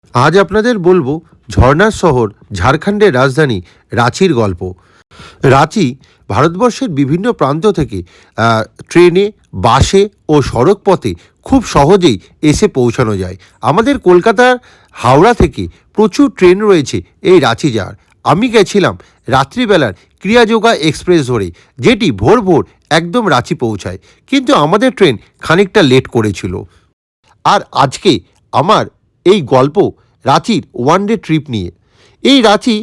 আজ আপনাদের বলবো ঝর্ণার শহর ঝাড়খণ্ডের রাজধানী রাঁচির গল্প। রাঁচি ভারতবর্ষের বিভিন্ন প্রান্ত থেকে ট্রেনে, বাসে ও সড়ক পথে খুব সহজেই এসে পৌঁছানো যায়। আমাদের কলকাতার হাওড়া থেকে প্রচুর ট্রেন রয়েছে এই রাঁচি যাওয়ার। আমি গেছিলাম রাত্রিবেলার ক্রিয়াযোগা এক্সপ্রেস ধরে, যেটি ভোর ভোর একদম রাঁচি পৌঁছায়, কিন্তু আমাদের ট্রেন খানিকটা লেট করেছিল। আর আজকে আমার এই গল্প রাঁচির ওয়ান ডে ট্রিপ নিয়ে। এই রাঁচি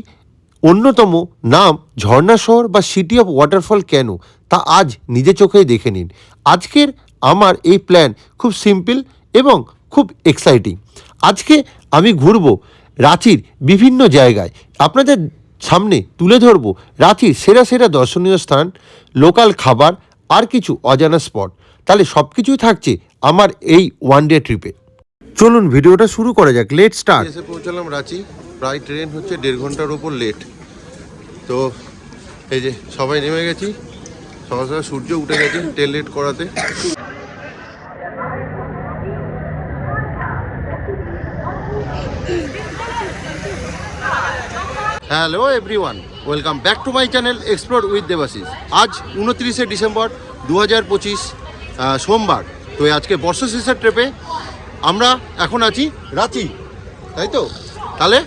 অন্যতম নাম ঝর্ণা শহর বা সিটি অফ ওয়াটারফল কেন, তা আজ নিজে চোখেই দেখে নিন। আজকের আমার এই প্ল্যান খুব সিম্পল এবং খুব এক্সাইটিং। আজকে আমি ঘুরব রাঁচির বিভিন্ন জায়গায়, আপনাদের সামনে তুলে ধরব রাঁচির সেরা সেরা দর্শনীয় স্থান, লোকাল খাবার আর কিছু অজানা স্পট। তাহলে সব কিছুই থাকছে আমার এই ওয়ান ডে ট্রিপে। চলুন ভিডিওটা শুরু করা যাক। Let start. এসে পৌঁছালাম রাঁচি, প্রায় ট্রেন হচ্ছে 1.5 ঘন্টার ওপর লেট। তো এই যে সবাই নেমে গেছি, সকাল সকাল সূর্য উঠে গেছে ট্রেন লেট করাতে। Hello everyone, welcome back to my channel explore with Debashis. আজ 29শে ডিসেম্বর 2025 সোমবার। তো আজকে বর্ষা শেষের ট্রিপে আমরা এখন আছি রাঁচি, তাই তো? তাহলে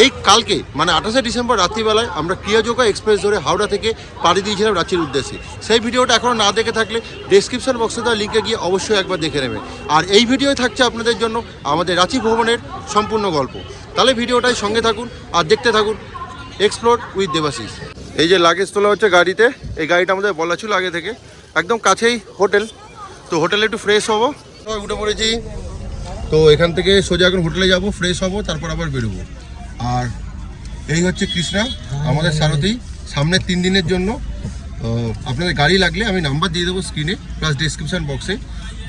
এই কালকে মানে 28শে ডিসেম্বর রাত্রিবেলায় আমরা ক্রিয়াযোগা এক্সপ্রেস ধরে হাওড়া থেকে পাড়ি দিয়েছিলাম রাঁচির উদ্দেশ্যে। সেই ভিডিওটা এখনও না দেখে থাকলে ডেসক্রিপশন বক্সে দেওয়া লিঙ্কে গিয়ে অবশ্যই একবার দেখে নেবেন। আর এই ভিডিওয় থাকছে আপনাদের জন্য আমাদের রাঁচি ভ্রমণের সম্পূর্ণ গল্প। তাহলে ভিডিওটাই সঙ্গে থাকুন আর দেখতে থাকুন এক্সপ্লোর উইথ দেবাশিস। এই যে লাগেজ তোলা হচ্ছে গাড়িতে, এই গাড়িটা আমাদের বলা ছিল আগে থেকে, একদম কাছেই হোটেল। তো হোটেলে একটু ফ্রেশ হবো, উঠে পড়েছি। তো এখান থেকে সোজা এখন হোটেলে যাব, ফ্রেশ হব, তারপর আবার বেরোবো। আর এই হচ্ছে কৃষ্ণা, আমাদের সারথি সামনের 3 দিনের জন্য। আপনাদের গাড়ি লাগলে আমি নাম্বার দিয়ে দেবো স্ক্রিনে প্লাস ডিসক্রিপশান বক্সে।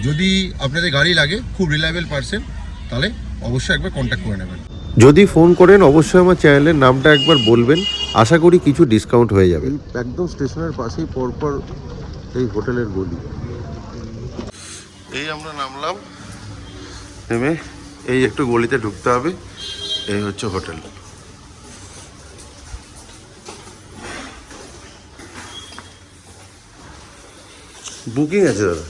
যদি আপনাদের গাড়ি লাগে, খুব রিলায়েবল পার্সন, তাহলে অবশ্যই একবার কন্ট্যাক্ট করে নেবেন। যদি ফোন করেন অবশ্যই আমার চ্যানেলের নামটা একবার বলবেন, আশা করি কিছু ডিসকাউন্ট হয়ে যাবে। একদম স্টেশনের পাশেই পরপর এই হোটেলের গলি। এই আমরা নামলাম, নেমে এই একটু গলিতে ঢুকতে হবে। এই হচ্ছে হোটেল। বুকিং আছে দাদা?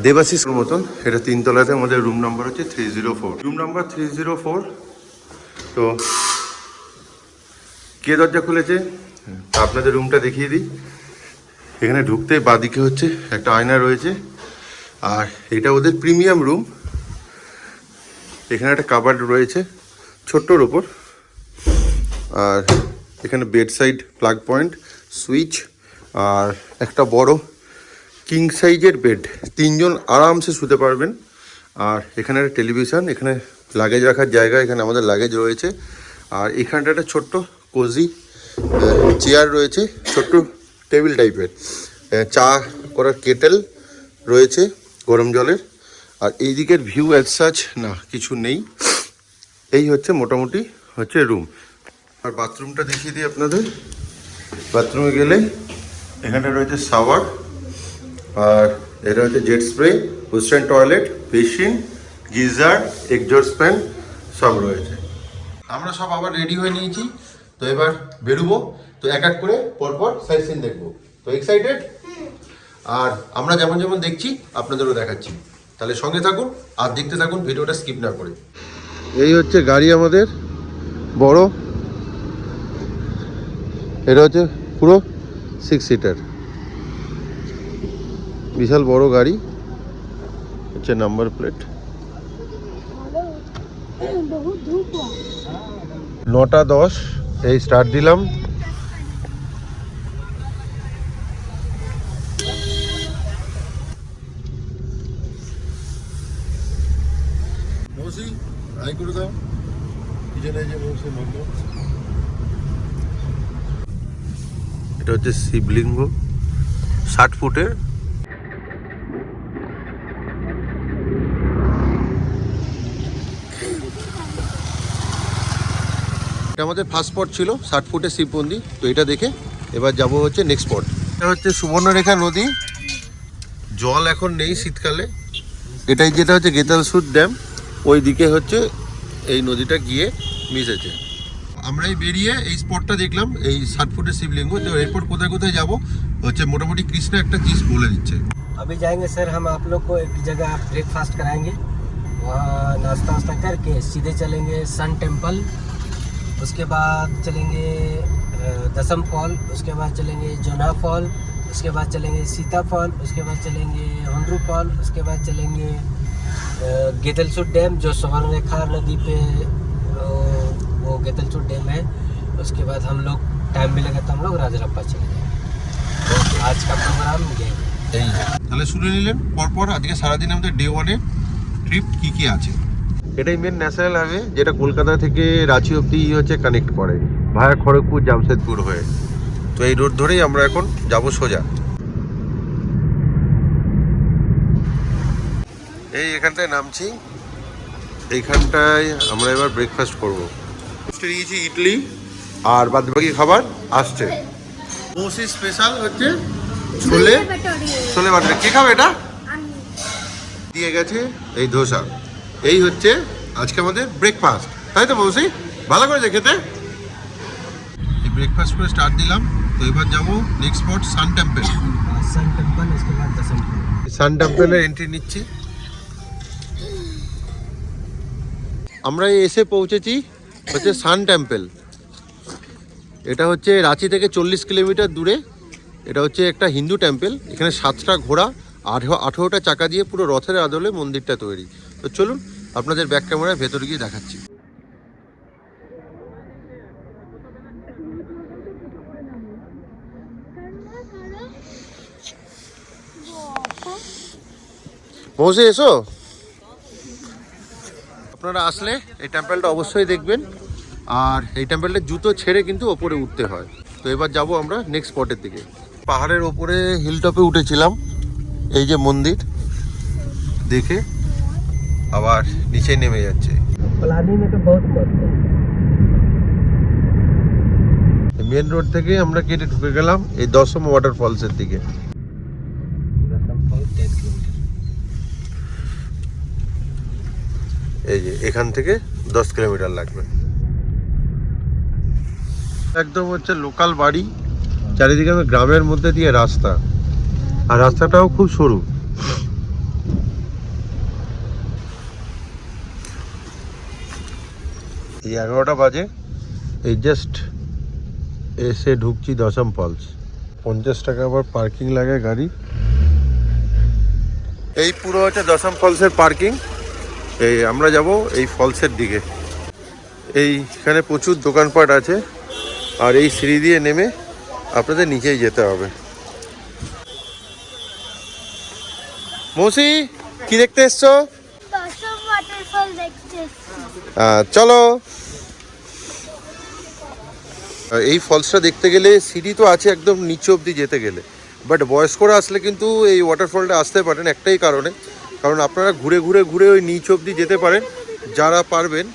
দেবাশিস মতন, এটা 3 তলাতে। আমাদের রুম নাম্বার হচ্ছে 304, রুম নাম্বার 304। তো কে দরজা খুলেছে আপনাদের রুমটা দেখিয়ে দিই। এখানে ঢুকতে বাদিকে হচ্ছে একটা আয়না রয়েছে, আর এটা ওদের প্রিমিয়াম রুম। এখানে একটা কাবার্ড রয়েছে ছোট্টর ওপর, আর এখানে bed side plug point, switch, আর একটা বড় কিং সাইজের বেড, 3 জন আরামসে শুতে পারবেন। আর এখানে একটা টেলিভিশন, এখানে লাগেজ রাখার জায়গা, এখানে আমাদের লাগেজ রয়েছে। আর এখানটা একটা ছোট্ট কোজি চেয়ার রয়েছে, ছোট্ট টেবিল টাইপের। চা করার কেটেল রয়েছে গরম জলের। আর এই দিকের ভিউ অ্যাজ সাচ না কিছু নেই। এই হচ্ছে মোটামুটি হচ্ছে রুম। আর বাথরুমটা দেখিয়ে দিই আপনাদের। বাথরুমে গেলে এখানটা রয়েছে শাওয়ার, আর এটা হচ্ছে jet spray, western toilet, basin, geyser, exhaust fan সব রয়েছে। আমরা সব আবার রেডি হয়ে নিয়েছি, তো এবার বেরোবো। তো এক এক করে পরপর সাইট সিন দেখবো। তো এক্সাইটেড? আর আমরা যেমন যেমন দেখছি আপনাদেরও দেখাচ্ছি, তাহলে সঙ্গে থাকুন আর দেখতে থাকুন, ভিডিওটা স্কিপ না করে। এই হচ্ছে গাড়ি আমাদের বড়, এটা হচ্ছে পুরো 6 সিটার, বিশাল বড় গাড়ি। হচ্ছে নাম্বার প্লেট। 9:10 এই স্টার্ট দিলাম। মৌসি আই করে দাও, পিছনে যে মৌসি মন্দির। এটা হচ্ছে শিবলিঙ্গ, 60 ফুটের। এটা আমাদের ফার্স্ট স্পট ছিল 60 ফুটের শিব মন্দির। তো এটা দেখে এবার যাব হচ্ছে নেক্সট স্পট। এটা হচ্ছে সুবর্ণরেখা নদী, জল এখন নেই শীতকালে। এটাই যেটা হচ্ছে গেতালসুর ড্যাম, ওই দিকে হচ্ছে এই নদীটা গিয়ে মিশেছে। আমরাই বেরিয়ে এই স্পটটা দেখলাম, এই 60 ফুটের শিবলিঙ্গ। তো এরপর কোথায় কোথায় যাব হচ্ছে মোটামুটি কৃষ্ণ একটা জিনিস বলে দিচ্ছে। अभी जाएंगे सर, हम आप लोग को एक जगह ब्रेकफास्ट कराएंगे, वहाँ नाश्ता वास्ता करके सीधे चलेंगे सन टेम्पल, उसके बाद चलेंगे दसम फॉल, उसके बाद चलेंगे जोना फॉल, उसके बाद चलेंगे सीता फॉल, उसके बाद चलेंगे हुंड्रू फॉल, उसके बाद चलेंगे गेतलसूट डैम जो स्वर्णरेखा नदी पे वो गेतलसूट डैम है। उसके बाद हम लोग टाइम मिलेगा तो हम लोग राजरप्पा चलेंगे। तो आज का प्रोग्राम ये है। তাহলে শুনে নিলেন পরপর আজকে সারাদিন আমাদের ডে 1 এর ট্রিপ কি কি আছে। এটাই মেন ন্যাশনাল হাইওয়ে যেটা কলকাতা থেকে রাঁচি অবধি হচ্ছে কানেক্ট করে ভায়া খড়গপুর জামশেদপুর হয়ে। তো এই রোড ধরেই আমরা এখন যাব সোজা। এই এখানটায় নামছি, এইখানটায় আমরা এবার ব্রেকফাস্ট করবো। নিয়েছি ইডলি আর বাদবাকি খাবার আসছে। মোস্ট স্পেশাল হচ্ছে ছোলে ছোলে বাটারে। কে খাবে এটা? দিয়ে গেছে এই ধোসা। এই হচ্ছে আজকে আমাদের ব্রেকফাস্ট, তাই তো বলছি? ভালো করেছে খেতে। এই ব্রেকফাস্ট করে স্টার্ট দিলাম। তো এবার যাবো next spot Sun Temple. Sun Temple, उसके बाद दसम फॉल। সান টেম্পলের এন্ট্রি নিচ্ছি। আমরা এসে পৌঁছেছি হচ্ছে সান টেম্পল। এটা হচ্ছে রাঁচি থেকে 40 কিলোমিটার দূরে। এটা হচ্ছে একটা হিন্দু টেম্পল। এখানে 7টা ঘোড়া 18টা চাকা দিয়ে পুরো রথের আদলে মন্দিরটা তৈরি। তো চলুন আপনাদের ব্যাক ক্যামেরায় ভেতরে গিয়ে দেখাচ্ছি। পৌঁছে এসো। আপনারা আসলে এই টেম্পলটা অবশ্যই দেখবেন। আর এই টেম্পলটা জুতো ছেড়ে কিন্তু ওপরে উঠতে হয়। তো এবার যাব আমরা নেক্সট স্পটের দিকে। পাহাড়ের ওপরে হিলটপে উঠেছিলাম, এই যে মন্দির দেখে আবার নিচে নেমে যাচ্ছে। प्लानी में तो बहुत मस्त है। মেন রোড থেকে আমরা কেটে ঢুকে গেলাম এই দশম ওয়াটারফলসের দিকে। दसम फॉल 10 किलोमीटर। এই যে এখান থেকে 10 কিলোমিটার লাগবে। একদম হচ্ছে লোকাল বাড়ি, চারিদিকে গ্রামের মধ্যে দিয়ে রাস্তা, আর রাস্তাটাও খুব সরু। এই 11টা বাজে, এই জাস্ট এসে ঢুকছি দশম ফলস। 50 টাকা আবার পার্কিং লাগে গাড়ি। এই পুরো হচ্ছে দশম ফলসের পার্কিং। এই আমরা যাব এই ফলসের দিকে। এইখানে প্রচুর দোকানপাট আছে, আর এই সিঁড়ি দিয়ে নেমে আপনাদের নিচেই যেতে হবে। মৌসি কি দেখতে এসছো? দশম ওয়াটারফল দেখতে এসেছি। চলো। এই ফলসটা দেখতে গেলে সিঁড়ি তো আছে একদম নিচে অবধি যেতে গেলে, বাট বয়স্করা আসলে কিন্তু এই ওয়াটারফলটা আসতে পারেন একটাই কারণে, কারণ আপনারা ঘুরে ঘুরে ঘুরে ওই নিচ অবধি যেতে পারেন যারা পারবেন।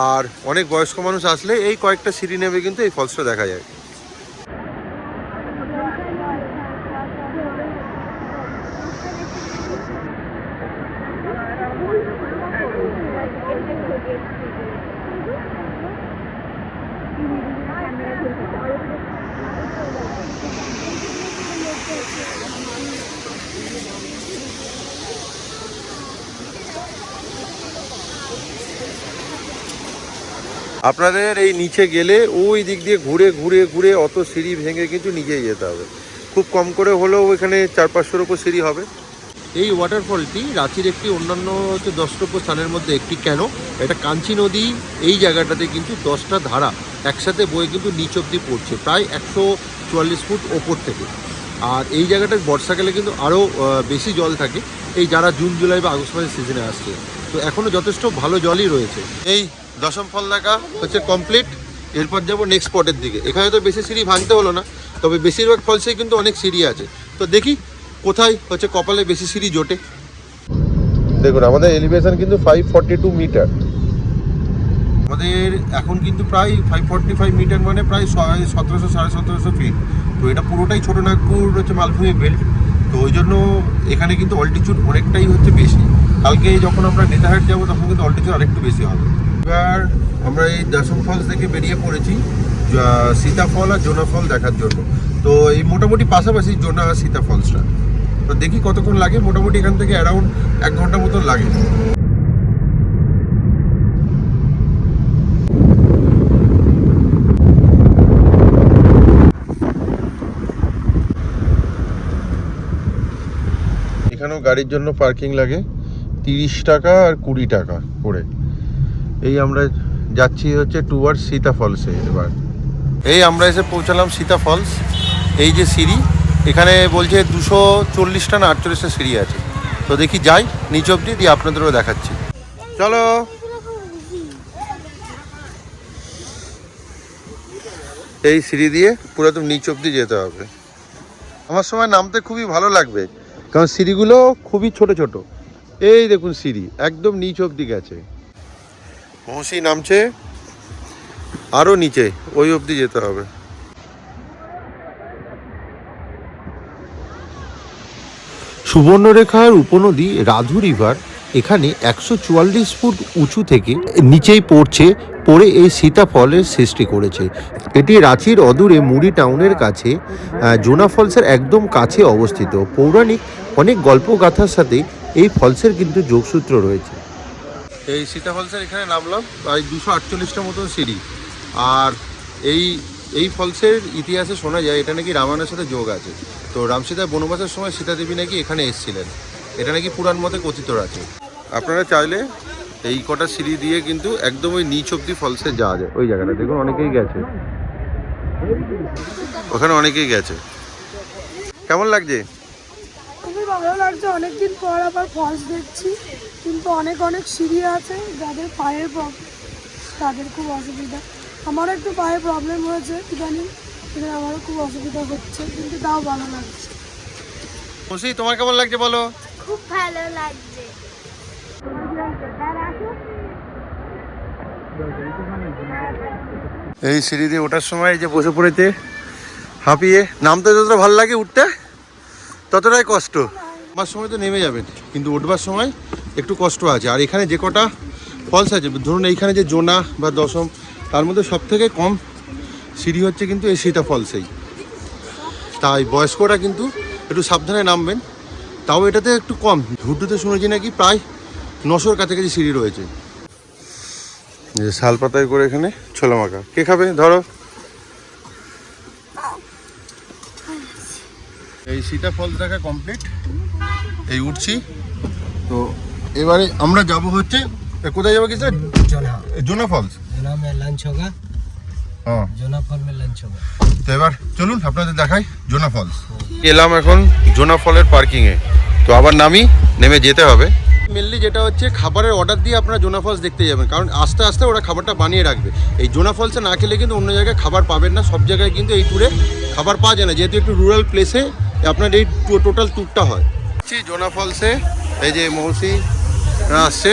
আর অনেক বয়স্ক মানুষ আসলে এই কয়েকটা সিঁড়ি নেমে কিন্তু এই ফলসটা দেখা যায়। আপনাদের এই নিচে গেলে ওই দিক দিয়ে ঘুরে ঘুরে ঘুরে অত সিঁড়ি ভেঙে কিন্তু নিচেই যেতে হবে। খুব কম করে হলেও এখানে 400-500 উপর সিঁড়ি হবে। এই ওয়াটারফলটি রাঁচির একটি অন্যান্য হচ্ছে 10 স্থানের মধ্যে একটি। কেন? এটা কাঞ্চি নদী এই জায়গাটাতে কিন্তু 10টা ধারা একসাথে বয়ে কিন্তু নিচ অব্দি পড়ছে, প্রায় 144 ফুট ওপর থেকে। আর এই জায়গাটায় বর্ষাকালে কিন্তু আরও বেশি জল থাকে, এই যারা জুন জুলাই বা আগস্ট মাসের সিজনে আসছে। তো এখনও যথেষ্ট ভালো জলই রয়েছে। এই দশম ফল দেখা হচ্ছে কমপ্লিট। এরপর যাবো নেক্সট স্পটের দিকে। এখানে তো বেশি সিঁড়ি ভাঙতে হলো না, তবে বেশিরভাগ ফলসেই কিন্তু অনেক সিঁড়ি আছে। তো দেখি কোথায় হচ্ছে কপালে বেশি সিঁড়ি জোটে। দেখুন আমাদের এলিভেশন কিন্তু 542 মিটার। আমাদের এখন কিন্তু প্রায় 545 মিটার, মানে প্রায় 1700-1750 ফিট। তো এটা পুরোটাই ছোটনাগপুর হচ্ছে মালভূমি বেল্ট। তো ওই জন্য এখানে কিন্তু অল্টিটিউড অনেকটাই হচ্ছে বেশি। কালকে যখন আমরা নেতারহাট যাবো তখন কিন্তু অল্টিটিউড আরেকটু বেশি হবে। এবার আমরা এই দশম ফলস থেকে বেরিয়ে পড়েছি সীতা ফল আর জোনা ফল দেখার জন্য। তো এই মোটামুটি পাশাপাশি জোনা আর সীতা ফলসটা, তো দেখি কতক্ষণ লাগে। মোটামুটি এখান থেকে অ্যারাউন্ড 1 ঘন্টা মতন লাগে। এখানেও গাড়ির জন্য পার্কিং লাগে 30 টাকা আর 20 টাকা করে। এই আমরা যাচ্ছি হচ্ছে টুয়ার্ডস সীতা ফলসে। এবার এই আমরা এসে পৌঁছালাম সীতা ফলস। এই যে সিঁড়ি, এখানে বলছে 240টা না 48টা সিঁড়ি আছে। তো দেখি যাই নিচ অব্দি, দিয়ে আপনাদেরও দেখাচ্ছি। চলো। এই সিঁড়ি দিয়ে পুরো একদম নিচ অব্দি যেতে হবে। আমার সময় নামতে খুবই ভালো লাগবে, কারণ সিঁড়িগুলো খুবই ছোট ছোট। এই দেখুন সিঁড়ি একদম নিচ অব্দি গেছে। মৌসি নামছে আরও নিচে, ওই অবধি যেতে হবে। সুবর্ণরেখার উপনদী রাধু রিভার এখানে 144 ফুট উঁচু থেকে নিচেই পড়ে এই সীতা ফলের সৃষ্টি করেছে। এটি রাঁচির অদূরে মুড়ি টাউনের কাছে জোনা ফলসের একদম কাছে অবস্থিত। পৌরাণিক অনেক গল্পগাথার সাথে এই ফলসের কিন্তু যোগসূত্র রয়েছে। এই সীতা ফলসের এখানে নামলাম, প্রায় 248টা মতো সিঁড়ি। আর এই ফলসের ইতিহাসে শোনা যায় এটা নাকি রামায়ণের সাথে যোগ আছে। তো রামসীতার বনবাসের সময় সীতা দেবী নাকি এখানে এসেছিলেন, এটা নাকি পুরাণ মতে কথিত আছে। আপনারা চাইলে এই কটা সিঁড়ি দিয়ে কিন্তু একদম ওই নিচ অব্দি ফলসে যাওয়া যায়। ওই জায়গাটা দেখুন অনেকেই গেছে, ওখানে অনেকেই গেছে। কেমন লাগছে? খুবই ভালো লাগছে, অনেকদিন পর আবার ফলস দেখছি। কিন্তু অনেক সিঁড়ি আছে, যাদের পায়ের তাদের খুব অসুবিধা। আমারও একটু পায়ে প্রবলেম হয়েছে ইদানিং, এখানে আমারও খুব অসুবিধা হচ্ছে, কিন্তু তাও ভালো লাগছে। খুশি, তোমার কেমন লাগছে বলো? খুব ভালো লাগছে। এই সিঁড়ি দিয়ে ওঠার সময় যে বসে পড়েছে হাঁপিয়ে, নামতে যতটা ভালো লাগে উঠতে ততটাই কষ্ট। আমার সময় তো নেমে যাবেন, কিন্তু উঠবার সময় একটু কষ্ট আছে। আর এখানে যে কটা ফলস আছে, ধরুন এইখানে যে জোনা বা দশম, তার মধ্যে সব থেকে কম সিঁড়ি হচ্ছে কিন্তু এই সীতা ফলসেই। তাই বয়স্করা কিন্তু একটু সাবধানে নামবেন। তাও এটাতে একটু কম, হুড্ডুতে শুনেছি নাকি প্রায় 900-র কাছাকাছি সিঁড়ি রয়েছে। যে শাল পাতায় করে এখানে ছোলা মাখা, কে খাবে ধরো। এই সীতা ফলস দেখা কমপ্লিট, এই উঠছি। তো এবারে আমরা যাব হচ্ছে কোথায় যাবো? কিছু জোনা ফলস। जोना में लंच होगा, হ্যাঁ, जोना फॉल में लंच होगा। তো এবার চলুন আপনাদের দেখাই জোনা ফলস। এলাম এখন জোনা ফলের পার্কিংয়ে, তো আবার নেমে যেতে হবে। মেনলি যেটা হচ্ছে খাবারের অর্ডার দিয়ে আপনারা জোনা ফলস দেখতে যাবেন, কারণ আস্তে আস্তে ওরা খাবারটা বানিয়ে রাখবে। এই জোনা ফলসে না খেলে কিন্তু অন্য জায়গায় খাবার পাবেন না। সব জায়গায় কিন্তু এই ট্যুরে খাবার পাওয়া যায় না, যেহেতু একটু রুরাল প্লেসে আপনার এই টোটাল ট্যুরটা হয়। জোনা ফলসে এই যে মৌসি আসছে,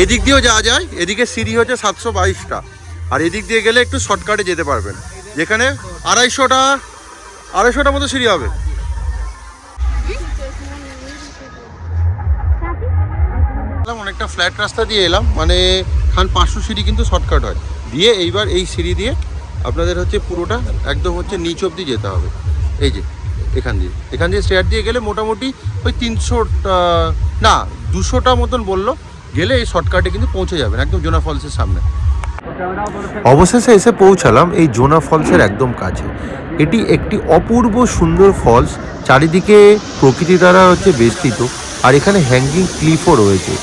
এদিক দিয়েও যাওয়া যায়। এদিকে সিঁড়ি হচ্ছে 722টা, আর এদিক দিয়ে গেলে একটু শর্টকাটে যেতে পারবেন, যেখানে 250টা মতো সিঁড়ি হবে। অনেকটা ফ্ল্যাট রাস্তা দিয়ে এলাম, মানে 500 সিঁড়ি কিন্তু শর্টকাট হয় দিয়ে। এইবার এই সিঁড়ি দিয়ে আপনাদের হচ্ছে পুরোটা একদম হচ্ছে নিচ অব্দি যেতে হবে। এই যে এখান দিয়ে স্টেয়ার দিয়ে গেলে মোটামুটি ওই 200টা মতন বললো, গেলে এই শর্টকাটে কিন্তু পৌঁছে যাবেন একদম জোনা ফলসের সামনে। অবশেষে এসে পৌঁছালাম এই জোনা ফলসের একদম কাছে। এটি একটি অপূর্ব সুন্দর ফলস, চারিদিকে প্রকৃতি দ্বারা হচ্ছে বেষ্টিত, আর এখানে হ্যাঙ্গিং ক্লিফও রয়েছে।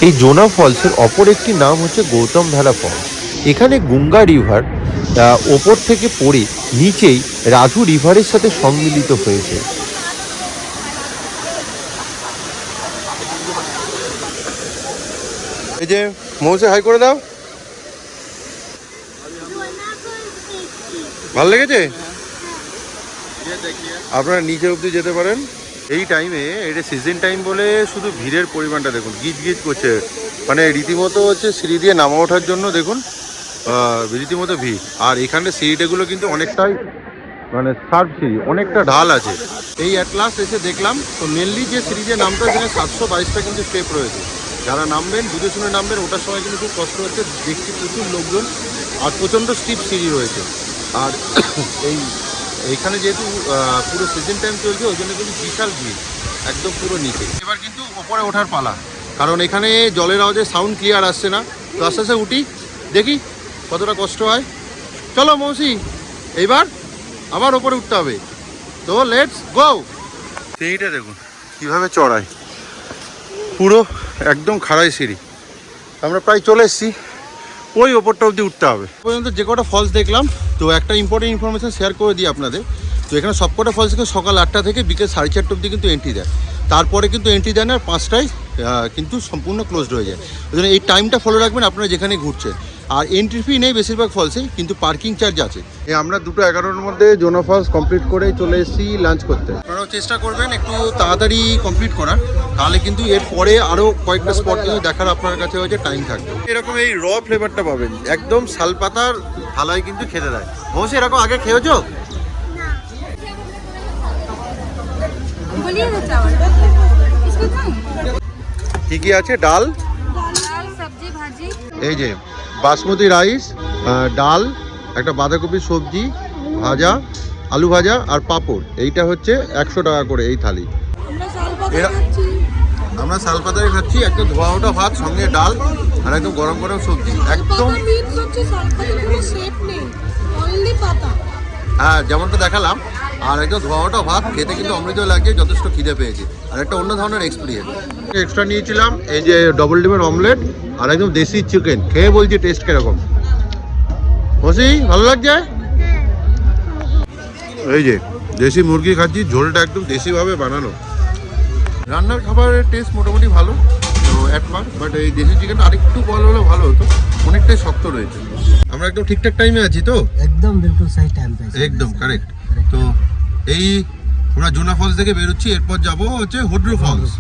এই জোনা ফলসের অপর একটি নাম হচ্ছে গৌতম ধারা ফলস। এখানে গঙ্গা রিভার ওপর থেকে পড়ে নিচেই রাধু রিভারের সাথে সম্মিলিত হয়েছে। এই যে মৌসে হাই করে দাও। ভালো লেগেছে? আপনারা নিচে অবধি যেতে পারেন। এই টাইমে, এটা সিজন টাইম বলে শুধু ভিড়ের পরিমাণটা দেখুন, গিজ করছে, মানে রীতিমতো হচ্ছে সিঁড়ি দিয়ে নামা ওঠার জন্য দেখুন রীতিমতো ভিড়। আর এখানে সিঁড়িটাগুলো কিন্তু অনেকটাই মানে সার্ভ সিঁড়ি, অনেকটা ঢাল আছে। এই অ্যাট লাস্ট এসে দেখলাম, তো মেনলি যে সিঁড়ি দিয়ে নামটা, সেখানে 722টা কিন্তু স্টেপ রয়েছে। যারা নামবেন বুঝে শুনে নামবেন, ওটার সময় কিন্তু খুব কষ্ট হচ্ছে, দেখছি প্রচুর লোকজন আর প্রচণ্ড স্টিপ সিঁড়ি রয়েছে। আর এইখানে যেহেতু পুরো সিজন টাইম চলছে ওই জন্য কিন্তু বিশাল ভিড় একদম পুরো নিচে। এবার কিন্তু ওপরে ওঠার পালা, কারণ এখানে জলের আওয়াজে সাউন্ড ক্লিয়ার আসছে না। তো আস্তে আস্তে উঠি, দেখি কতটা কষ্ট হয়। চলো মৌসি, এইবার আবার ওপরে উঠতে হবে, তো লেটস গো। সিঁড়িটা দেখুন কীভাবে চড়াই, পুরো একদম খাড়াই সিঁড়ি। আমরা প্রায় চলে এসেছি, ওই ওপরটা অবধি উঠতে হবে। পর্যন্ত যে কটা ফলস দেখলাম, তো একটা ইম্পর্টেন্ট ইনফরমেশান শেয়ার করে দিই আপনাদের। তো এখানে সবকটা ফলস থেকে সকাল 8টা থেকে বিকেল 4:30 অবধি কিন্তু এন্ট্রি দেয়, তারপরে কিন্তু এন্ট্রি দেয় না, আর 5টায় কিন্তু সম্পূর্ণ ক্লোজড হয়ে যায়। ওই জন্য এই টাইমটা ফলো রাখবেন আপনারা যেখানে ঘুরছেন। আর এন্ট্রি ফি নেই বেশিরভাগ ফলসে, কিন্তু পার্কিং চার্জ আছে। আমরা 2:11-র মধ্যে জোনা ফলস কমপ্লিট করে চলে এসেছি লাঞ্চ করতে। আপনারাও চেষ্টা করবেন একটু তাড়াতাড়ি কমপ্লিট করার, তাহলে কিন্তু এর পরে আরও কয়েকটা স্পট কিন্তু দেখার আপনার কাছে হয়েছে টাইম থাকবে। এরকম এই র ফ্লেভারটা পাবেন, একদম শালপাতার থালায় কিন্তু খেতে দেয়। অবশ্যই এরকম আগে খেয়েছো? কি কি আছে? ডাল, सब्जी भाजी, এই যে বাসমতি রাইস, ডাল, একটা বাঁধাকপির সবজি ভাজা, আলু ভাজা আর পাঁপড়। এইটা হচ্ছে 100 টাকা করে এই থালি। আমরা শালপাতায় খাচ্ছি, একদম ধোয়া ওটা ভাত, সঙ্গে ডাল আর একদম গরম গরম সবজি, একদম হ্যাঁ যেমনটা দেখালাম। আর একদম ধোয়া ওটা ভাত খেতে কিন্তু অমৃত লাগছে, যথেষ্ট খিদে পেয়েছে। আর একটা অন্য ধরনের এক্সপিরিয়েন্স এক্সট্রা নিয়েছিলাম, এই যে ডবল ডিমের অমলেট আর একদম দেশি চিকেন। খেয়ে বলছি টেস্ট কিরকম। বসি ভালো লাগছে? এই যে দেশি মুরগি খাচ্ছি, ঝোলটা একদম দেশিভাবে বানানো। রান্নার খাবারের টেস্ট মোটামুটি ভালো, তো একবার, বাট এই দেশি চিকেনটা আরেকটু বল হলে ভালো হতো, অনেকটাই শক্ত রয়েছে। আমরা একদম ঠিকঠাক টাইমে আছি তো? एकदम बिल्कुल सही टाइम पे। একদম কারেক্ট। তো এই আমরা জোনা ফলস থেকে বেরোচ্ছি, এরপর যাবো হচ্ছে হুড্রু ফলস।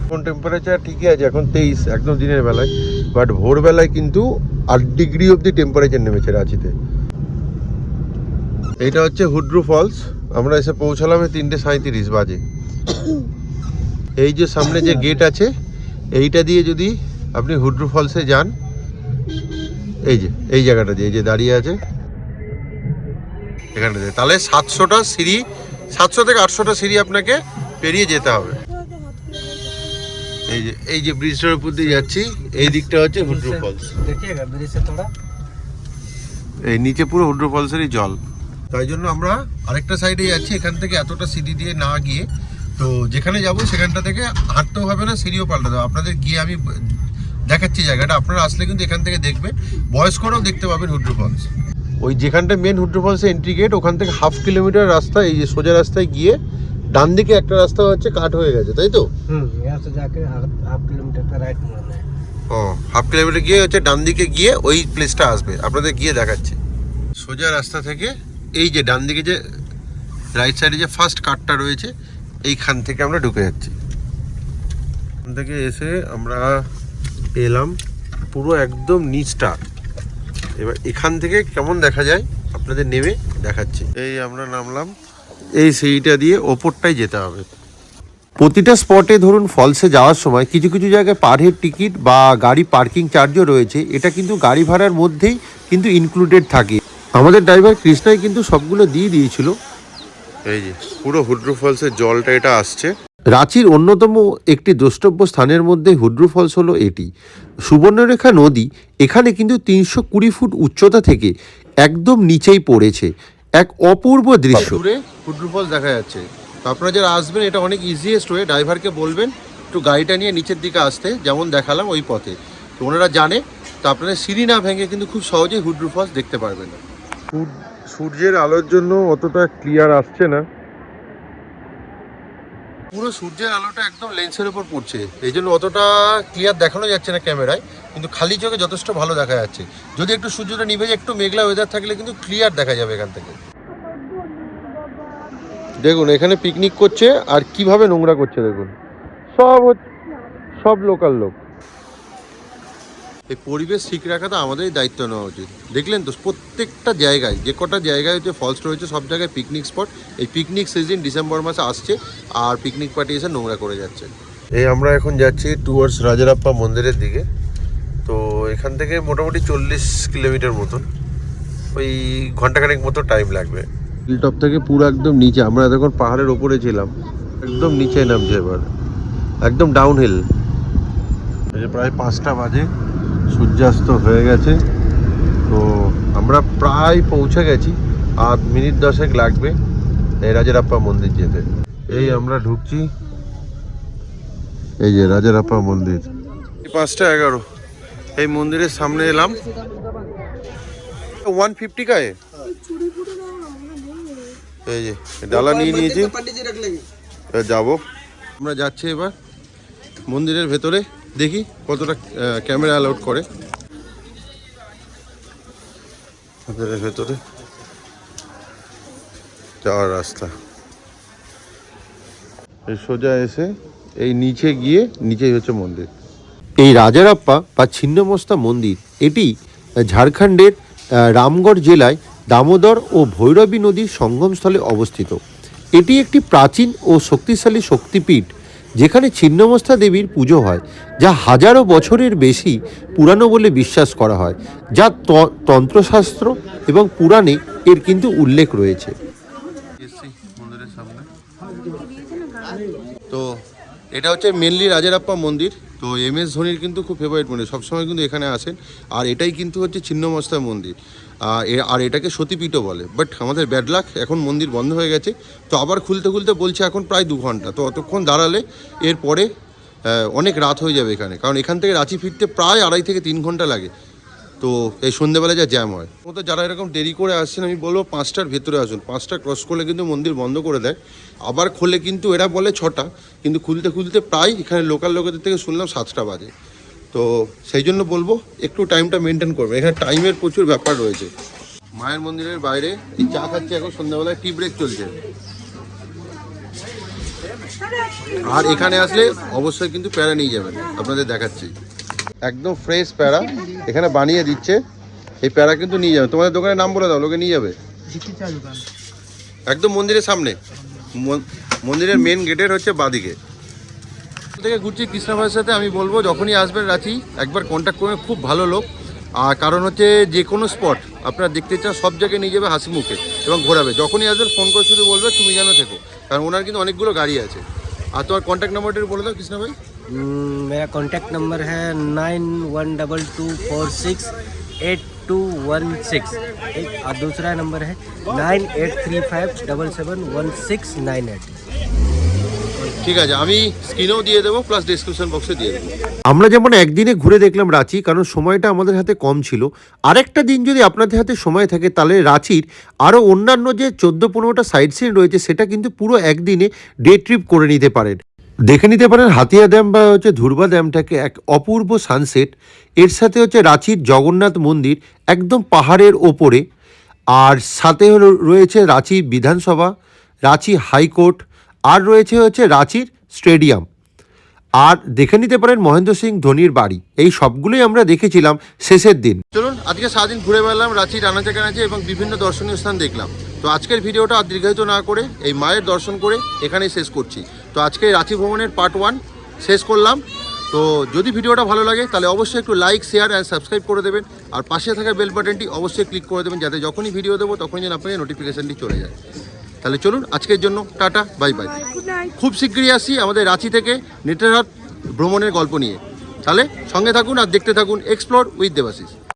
এখন টেম্পারেচার ঠিকই আছে, এখন 23 একদম দিনের বেলায়, বাট ভোরবেলায় কিন্তু 8 ডিগ্রি অবধি টেম্পারেচার নেমেছে রাঁচিতে। এইটা হচ্ছে হুড্রু ফলস, আমরা এসে পৌঁছালাম 3:37 বাজে। এই যে সামনে যে গেট আছে, এইটা দিয়ে যদি আপনি হুড্রু ফলসে যান, এই যে এই জায়গাটা দিয়ে যে দাঁড়িয়ে আছে এখানটাতে, তাহলে 700টা সিঁড়ি, 700 থেকে 800টা সিঁড়ি আপনাকে পেরিয়ে যেতে হবে। এই যে ব্রিজটার উপর দিয়ে যাচ্ছি, এই দিকটা হচ্ছে হুড্রু ফলস। देखिएगा ब्रिज से थोड़ा এই নিচে পুরো হুড্রু ফলসেরই জল। তাই জন্য আমরা আরেকটা সাইডে যাচ্ছি, এখান থেকে এতটা সিঁড়ি দিয়ে না গিয়ে, তো যেখানে যাব সেখানটা থেকে হাঁটতেও হবে না, সিঁড়িও পাল্টাতে হবে। আপনাদের গিয়ে আমি দেখাচ্ছি জায়গাটা, আপনারা আসলে কিন্তু এখান থেকে দেখবেন, বয়স্করাও দেখতে পাবেন হুড্রু ফলস। ওই যেখানটা মেন হুড্রু ফলসের এন্ট্রি গেট, ওখান থেকে 1/2 কিলোমিটার রাস্তা, এই যে সোজা রাস্তায় গিয়ে ডান দিকে একটা রাস্তা হচ্ছে কাট হয়ে গেছে, তাই তো? यहाँ से जाके 1/2 किलोमीटर का राइट मोड़ना है। ও 1/2 কিলোমিটার গিয়ে হচ্ছে ডান দিকে গিয়ে ওই প্লেসটা আসবে, আপনাদের গিয়ে দেখাচ্ছি। সোজা রাস্তা থেকে এই যে ডান দিকে যে রাইট সাইডে যে ফার্স্ট কাটটা রয়েছে, এইখান থেকে আমরা ঢুকে যাচ্ছি। এখান থেকে এসে আমরা এলাম পুরো একদম নিচটা। এবার এখান থেকে কেমন দেখা যায় আপনাদের নেমে দেখাচ্ছি। এই আমরা নামলাম, এই সিঁড়িটা দিয়ে ওপরটাই যেতে হবে। প্রতিটা স্পটে ধরুন ফলসে যাওয়ার সময় কিছু কিছু জায়গায় পার হেড টিকিট বা গাড়ি পার্কিং চার্জও রয়েছে, এটা কিন্তু গাড়ি ভাড়ার মধ্যেই কিন্তু ইনক্লুডেড থাকে। আমাদের ড্রাইভার কৃষ্ণাই কিন্তু সবগুলো দিয়ে দিয়েছিল। এই যে পুরো হুড্রু ফলসের জলটা এটা আসছে। রাঁচির অন্যতম একটি দ্রষ্টব্য স্থানের মধ্যে হুড্রু ফলস হলো এটি। সুবর্ণরেখা নদী এখানে কিন্তু 320 ফুট উচ্চতা থেকে একদম নিচেই পড়েছে, এক অপূর্ব দৃশ্য। দূরে হুড্রু ফলস দেখা যাচ্ছে। তো আপনারা যারা আসবেন, এটা অনেক ইজিয়েস্ট ওয়ে, ড্রাইভারকে বলবেন একটু গাড়িটা নিয়ে নিচের দিকে আসতে, যেমন দেখালাম ওই পথে। তো ওনারা জানে, তো আপনাদের সিঁড়ি না ভেঙে কিন্তু খুব সহজেই হুড্রু ফলস দেখতে পারবেন। সূর্যের আলোর জন্য অতটা ক্লিয়ার আসছে না, পুরো সূর্যের আলোটা একদম লেন্সের উপর পড়ছে, এই জন্য অতটা ক্লিয়ার দেখানো যাচ্ছে না ক্যামেরায়, কিন্তু খালি চোখে যথেষ্ট ভালো দেখা যাচ্ছে। যদি একটু সূর্যটা নিভে যায়, একটু মেঘলা ওয়েদার থাকলে কিন্তু ক্লিয়ার দেখা যাবে এখান থেকে। দেখুন এখানে পিকনিক করছে আর কিভাবে নোংরা করছে দেখুন, সব লোকাল লোক। এই পরিবেশ ঠিক রাখাটা আমাদেরই দায়িত্ব নেওয়া উচিত। দেখলেন তো প্রত্যেকটা জায়গায়, যে কটা জায়গায় হচ্ছে ফলস রয়েছে সব জায়গায় পিকনিক স্পট। এই পিকনিক সিজন ডিসেম্বর মাসে আসছে আর পিকনিক পার্টি এসে নোংরা করে যাচ্ছে। এই আমরা এখন যাচ্ছি টুয়ার্ডস রাজারাপ্পা মন্দিরের দিকে। তো এখান থেকে মোটামুটি 40 কিলোমিটার মতন, ওই ঘন্টাখানেক মতো টাইম লাগবে। হিল টপ থেকে পুরো একদম নিচে, আমরা এতক্ষণ পাহাড়ের ওপরে ছিলাম, একদম নিচে নামছে এবার, একদম ডাউন হিল। প্রায় 5টা বাজে, সূর্যাস্ত হয়ে গেছে। তো আমরা প্রায় পৌঁছে গেছি, আর মিনিট 10 লাগবে এই রাজারাপ্পা মন্দির যেতে। এই আমরা ঢুকছি, এই যে রাজারাপ্পা মন্দির। 5:11 এই মন্দিরের সামনে এলাম। 150 का है। এই যে ডালা নিয়ে নিয়েছি, যাবো। আমরা যাচ্ছি এবার মন্দিরের ভেতরে, দেখি কতটা ক্যামেরা অ্যালাউড করে। মন্দিরের ভেতরে যাওয়ার রাস্তা, এই সোজা এসে এই নিচে গিয়ে, নিচেই হচ্ছে মন্দির। এই রাজারাপ্পা বা ছিন্নমস্তা মন্দির, এটি ঝাড়খণ্ডের রামগড় জেলায় দামোদর ও ভৈরবী নদীর সঙ্গমস্থলে অবস্থিত। এটি একটি প্রাচীন ও শক্তিশালী শক্তিপীঠ, যেখানে ছিন্নমস্তা দেবীর পুজো হয়, যা হাজারো বছরের বেশি পুরানো বলে বিশ্বাস করা হয়, যা তন্ত্রশাস্ত্র এবং পুরাণে এর কিন্তু উল্লেখ রয়েছে। তো এটা হচ্ছে মেনলি রাজারাপ্পা মন্দির। তো MS ধোনির কিন্তু খুব ফেভারিট মন্দির, সবসময় কিন্তু এখানে আসেন। আর এটাই কিন্তু হচ্ছে ছিন্নমস্তা মন্দির, আর এটাকে সতীপীঠও বলে। বাট আমাদের ব্যাড লাক, এখন মন্দির বন্ধ হয়ে গেছে। তো আবার খুলতে খুলতে বলছে এখন প্রায় 2 ঘন্টা। তো অতক্ষণ দাঁড়ালে এরপরে অনেক রাত হয়ে যাবে এখানে, কারণ এখান থেকে রাঁচি ফিরতে প্রায় 2.5 থেকে 3 ঘন্টা লাগে। তো এই সন্ধ্যেবেলায় যা জ্যাম হয়, তো যারা এরকম দেরি করে আসছেন, আমি বলবো 5টার ভেতরে আসুন। 5টা ক্রস করলে কিন্তু মন্দির বন্ধ করে দেয়, আবার খোলে কিন্তু এরা বলে 6টা, কিন্তু খুলতে খুলতে প্রায় এখানে লোকাল লোকেদের থেকে শুনলাম 7টা বাজে। তো সেই জন্য বলবো একটু টাইমটা মেনটেন করবে, এখানে টাইমের প্রচুর ব্যাপার রয়েছে। মায়ের মন্দিরের বাইরে এই চা খাচ্ছে, এখন সন্ধ্যাবেলায় টি ব্রেক চলছে। আর এখানে আসলে অবশ্যই কিন্তু প্যারা নিয়ে যাবেন, আপনাদের দেখাচ্ছি একদম ফ্রেশ প্যারা এখানে বানিয়ে দিচ্ছে। এই প্যারা কিন্তু নিয়ে যাবে, তোমাদের দোকানের নাম বলে দাও, লোকে নিয়ে যাবে। একদম মন্দিরের সামনে, মন্দিরের মেন গেটের হচ্ছে বাঁদিকে থেকে ঘুরছি কৃষ্ণা ভাইয়ের সাথে। আমি বলবো যখনই আসবেন রাঁচি একবার কন্ট্যাক্ট করবেন, খুব ভালো লোক। আর কারণ হচ্ছে যে কোনো স্পট আপনারা দেখতে চান সব জায়গায় নিয়ে যাবে হাসি মুখে এবং ঘোরাবে। যখনই আসবেন ফোন করে শুধু বলবে তুমি যেন থেকো, কারণ ওনার কিন্তু অনেকগুলো গাড়ি আছে। আর তোমার কন্ট্যাক্ট নাম্বারটা বলে দাও কৃষ্ণা ভাই। मेरा कॉन्टैक्ट नंबर है 9122468216 और दूसरा नंबर है 9835771698। ঠিক আছে, আমি স্ক্রিনেও দিয়ে দেবো, প্লাস ডেসক্রিপশন বক্সে দিয়ে দেবো। আমরা যেমন একদিনে ঘুরে দেখলাম রাঁচি, কারণ সময়টা আমাদের হাতে কম ছিল। আরেকটা দিন যদি আপনাদের হাতে সময় থাকে, তাহলে রাঁচির আরও অন্যান্য যে 14-15টা সাইট সিন রয়েছে, সেটা কিন্তু পুরো একদিনে ডে ট্রিপ করে নিতে পারেন। দেখে নিতে পারেন হাতিয়া ড্যাম বা হচ্ছে ধুরবা ড্যামটাকে, এক অপূর্ব সানসেট। এর সাথে হচ্ছে রাঁচির জগন্নাথ মন্দির একদম পাহাড়ের ওপরে, আর সাথে রয়েছে রাঁচি বিধানসভা, রাঁচি হাইকোর্ট, আর রয়েছে হচ্ছে রাঁচির স্টেডিয়াম। আর দেখে নিতে পারেন মহেন্দ্র সিং ধোনির বাড়ি। এই সবগুলোই আমরা দেখেছিলাম শেষের দিন। চলুন আজকে সারাদিন ঘুরে বেড়ালাম রাঁচির আনাচে কানাচে এবং বিভিন্ন দর্শনীয় স্থান দেখলাম। তো আজকের ভিডিওটা আর দীর্ঘায়িত না করে এই মায়ের দর্শন করে এখানেই শেষ করছি। তো আজকে রাঁচি ভ্রমণের পার্ট 1 শেষ করলাম। তো যদি ভিডিওটা ভালো লাগে তাহলে অবশ্যই একটু লাইক, শেয়ার অ্যান্ড সাবস্ক্রাইব করে দেবেন। আর পাশে থাকা বেল বাটনটি অবশ্যই ক্লিক করে দেবেন, যাতে যখনই ভিডিও দেবো তখনই যেন আপনাদের নোটিফিকেশানটি চলে যায়। তাহলে চলুন আজকের জন্য টাটা, বাই বাই। খুব শীঘ্রই আসি আমাদের রাঁচি থেকে নেটেরহাট ভ্রমণের গল্প নিয়ে। তাহলে সঙ্গে থাকুন আর দেখতে থাকুন এক্সপ্লোর উইথ দেবাশিস।